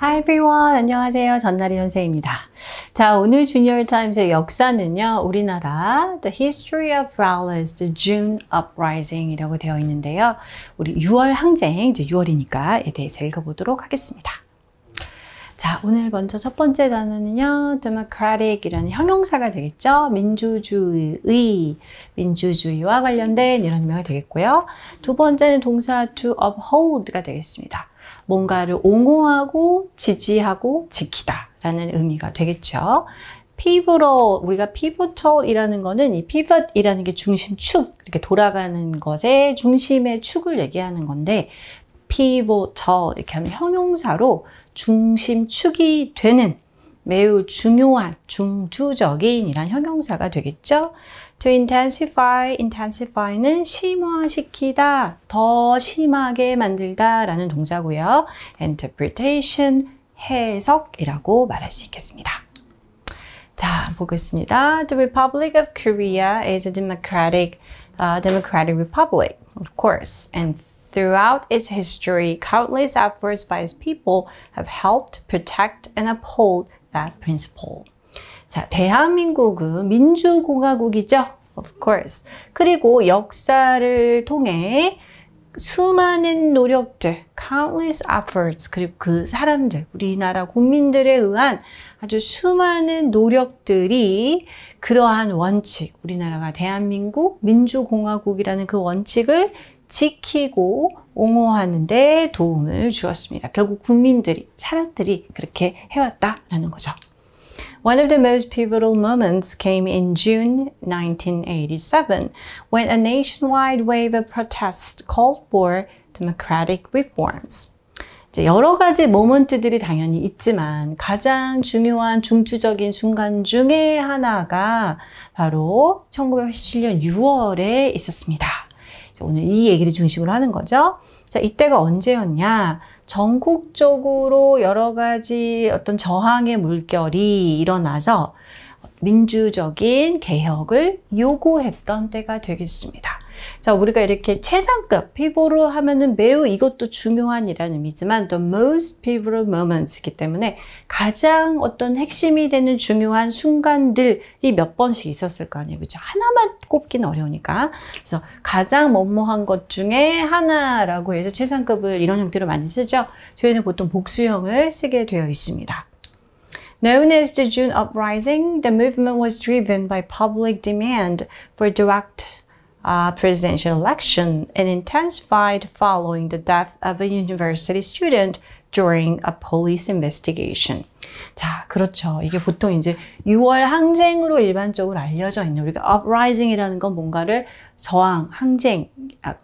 Hi everyone. 안녕하세요. 전나리 선생입니다. 자, 오늘 주니어 타임스의 역사는요. 우리나라 The History of Violence, The June Uprising이라고 되어 있는데요. 우리 6월 항쟁, 이제 6월이니까에 대해서 읽어보도록 하겠습니다. 자, 오늘 먼저 첫 번째 단어는요. democratic이라는 형용사가 되겠죠. 민주주의와 관련된 이런 의미가 되겠고요. 두 번째는 동사 to uphold가 되겠습니다. 뭔가를 옹호하고 지지하고 지키다 라는 의미가 되겠죠. pivotal, 우리가 pivotal이라는 거는 이 pivot이라는 게 중심축, 이렇게 돌아가는 것의 중심의 축을 얘기하는 건데 pivotal 이렇게 하면 형용사로 중심축이 되는 매우 중요한, 중추적인 이란 형용사가 되겠죠. To intensify, intensify는 심화시키다, 더 심하게 만들다 라는 동사고요. Interpretation, 해석이라고 말할 수 있겠습니다. 자, 보겠습니다. The Republic of Korea is a democratic republic, of course, and throughout its history, countless efforts by its people have helped protect and uphold that principle. 자, 대한민국은 민주공화국이죠. Of course. 그리고 역사를 통해 수많은 노력들, countless efforts, 그리고 그 사람들, 우리나라 국민들에 의한 아주 수많은 노력들이 그러한 원칙, 우리나라가 대한민국 민주공화국이라는 그 원칙을 지키고 옹호하는 데 도움을 주었습니다. 결국 국민들이, 사람들이 그렇게 해왔다라는 거죠. One of the most pivotal moments came in June 1987 when a nationwide wave of protests called for democratic reforms. 이제 여러 가지 모먼트들이 당연히 있지만 가장 중요한 중추적인 순간 중에 하나가 바로 1987년 6월에 있었습니다. 오늘 이 얘기를 중심으로 하는 거죠. 자, 이때가 언제였냐? 전국적으로 여러 가지 어떤 저항의 물결이 일어나서 민주적인 개혁을 요구했던 때가 되겠습니다. 자, 우리가 이렇게 최상급, 피보로 하면은 매우 이것도 중요한 이라는 의미지만 the most pivotal moments이기 때문에 가장 어떤 핵심이 되는 중요한 순간들이 몇 번씩 있었을 거 아니에요. 그죠? 하나만 꼽기는 어려우니까. 그래서 가장 뭐뭐한 것 중에 하나라고 해서 최상급을 이런 형태로 많이 쓰죠. 저희는 보통 복수형을 쓰게 되어 있습니다. Known as the June Uprising, the movement was driven by public demand for direct presidential election and intensified following the death of a university student during a police investigation. 자, 그렇죠. 이게 보통 이제 6월 항쟁으로 일반적으로 알려져 있는 우리가 uprising이라는 건 뭔가를 저항, 항쟁,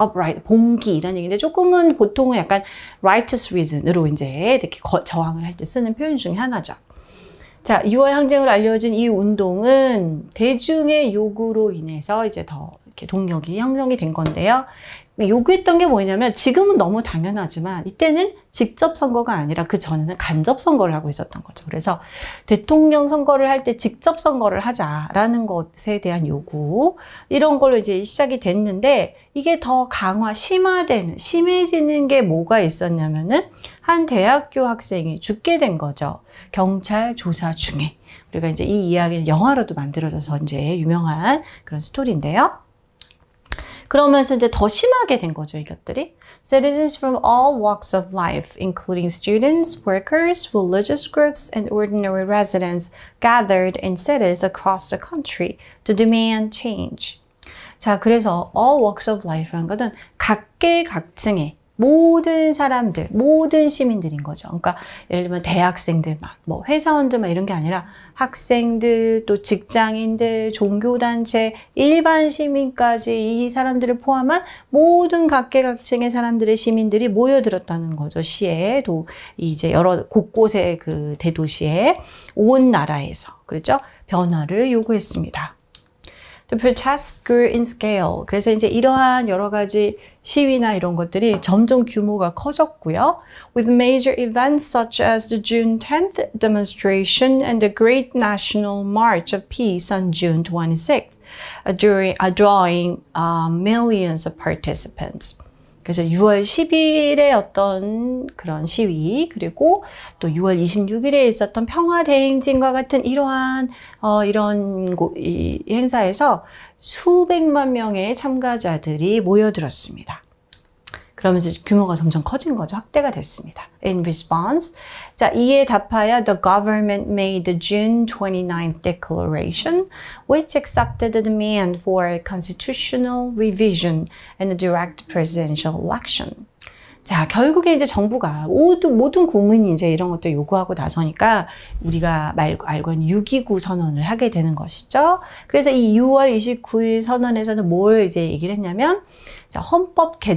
upright, 봉기 이런 얘기인데 조금은 보통은 약간 righteous reason으로 이제 이렇게 저항을 할 때 쓰는 표현 중에 하나죠. 자, 6월 항쟁으로 알려진 이 운동은 대중의 요구로 인해서 이제 더 이렇게 동력이 형성이 된 건데요. 요구했던 게 뭐냐면 지금은 너무 당연하지만 이때는 직접 선거가 아니라 그 전에는 간접 선거를 하고 있었던 거죠. 그래서 대통령 선거를 할 때 직접 선거를 하자라는 것에 대한 요구 이런 걸로 이제 시작이 됐는데 이게 더 심해지는 게 뭐가 있었냐면은 한 대학교 학생이 죽게 된 거죠. 경찰 조사 중에. 우리가 이제 이 이야기는 영화로도 만들어져서 이제 유명한 그런 스토리인데요. 그러면서 이제 더 심하게 된 거죠, 이것들이. Citizens from all walks of life, including students, workers, religious groups, and ordinary residents, gathered in cities across the country to demand change. 자, 그래서 all walks of life라는 것은 각계각층의 모든 사람들, 모든 시민들인 거죠. 그러니까 예를 들면 대학생들만, 뭐 회사원들만 이런 게 아니라 학생들, 또 직장인들, 종교단체, 일반 시민까지 이 사람들을 포함한 모든 각계각층의 사람들의 시민들이 모여들었다는 거죠. 시에, 또 이제 여러 곳곳의 그 대도시에 온 나라에서 그렇죠? 변화를 요구했습니다. The protests grew in scale. 그래서 이제 이러한 여러 가지 시위나 이런 것들이 점점 규모가 커졌고요. With major events such as the June 10th demonstration and the Great National March of Peace on June 26th, drawing millions of participants. 그래서 6월 10일에 어떤 그런 시위, 그리고 또 6월 26일에 있었던 평화대행진과 같은 이러한, 이 행사에서 수백만 명의 참가자들이 모여들었습니다. 그러면서 규모가 점점 커진 거죠. 확대가 됐습니다. In response, 자, 이에 답하여 the government made the June 29th declaration, which accepted the demand for constitutional revision and a direct presidential election. 자, 결국에 이제 정부가 모든 국민이 이제 이런 것들 요구하고 나서니까 우리가 알고 있는 6.29 선언을 하게 되는 것이죠. 그래서 이 6월 29일 선언에서는 뭘 이제 얘기를 했냐면, 자, 헌법에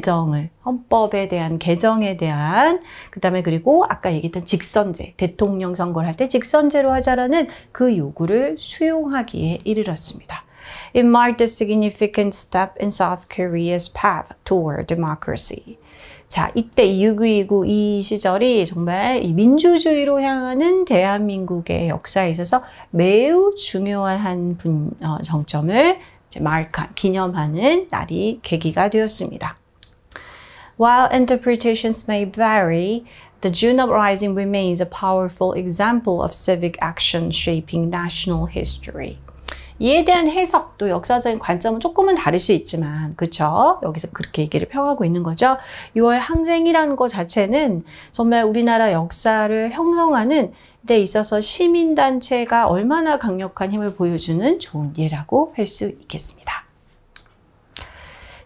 대한 개정에 대한, 그 다음에 그리고 아까 얘기했던 직선제, 대통령 선거를 할 때 직선제로 하자라는 그 요구를 수용하기에 이르렀습니다. It marked a significant step in South Korea's path toward democracy. 자, 이때 6.29 이 시절이 정말 이 민주주의로 향하는 대한민국의 역사에 있어서 매우 중요한 정점을 기념하는 날이 계기가 되었습니다. While interpretations may vary, the June Uprising remains a powerful example of civic action shaping national history. 이에 대한 해석도 역사적인 관점은 조금은 다를 수 있지만, 그렇죠? 여기서 그렇게 얘기를 펴가고 있는 거죠. 6월 항쟁이라는 것 자체는 정말 우리나라 역사를 형성하는 데 있어서 시민단체가 얼마나 강력한 힘을 보여주는 좋은 예라고 할 수 있겠습니다.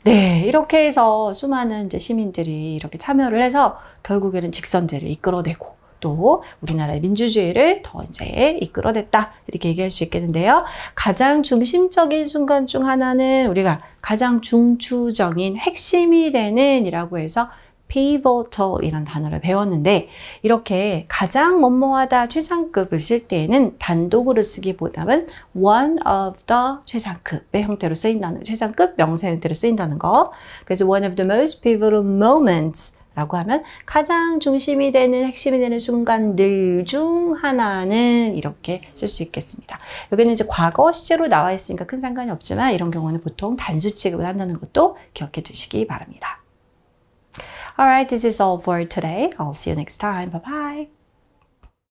네, 이렇게 해서 수많은 이제 시민들이 이렇게 참여를 해서 결국에는 직선제를 이끌어내고 또 우리나라의 민주주의를 더 이제 이끌어냈다, 이렇게 얘기할 수 있겠는데요. 가장 중심적인 순간 중 하나는 우리가 가장 중추적인 핵심이 되는 이라고 해서 pivotal 이란 단어를 배웠는데, 이렇게 가장 뭐뭐하다 최상급을 쓸 때에는 단독으로 쓰기보다는 one of the 최상급의 형태로 쓰인다는, 최상급 명사 형태로 쓰인다는 거. 그래서 one of the most pivotal moments 라고 하면 가장 중심이 되는, 핵심이 되는 순간들 중 하나는 이렇게 쓸 수 있겠습니다. 여기는 이제 과거 시제로 나와 있으니까 큰 상관이 없지만 이런 경우는 보통 단수 취급을 한다는 것도 기억해 두시기 바랍니다. Alright, this is all for today. I'll see you next time. Bye bye.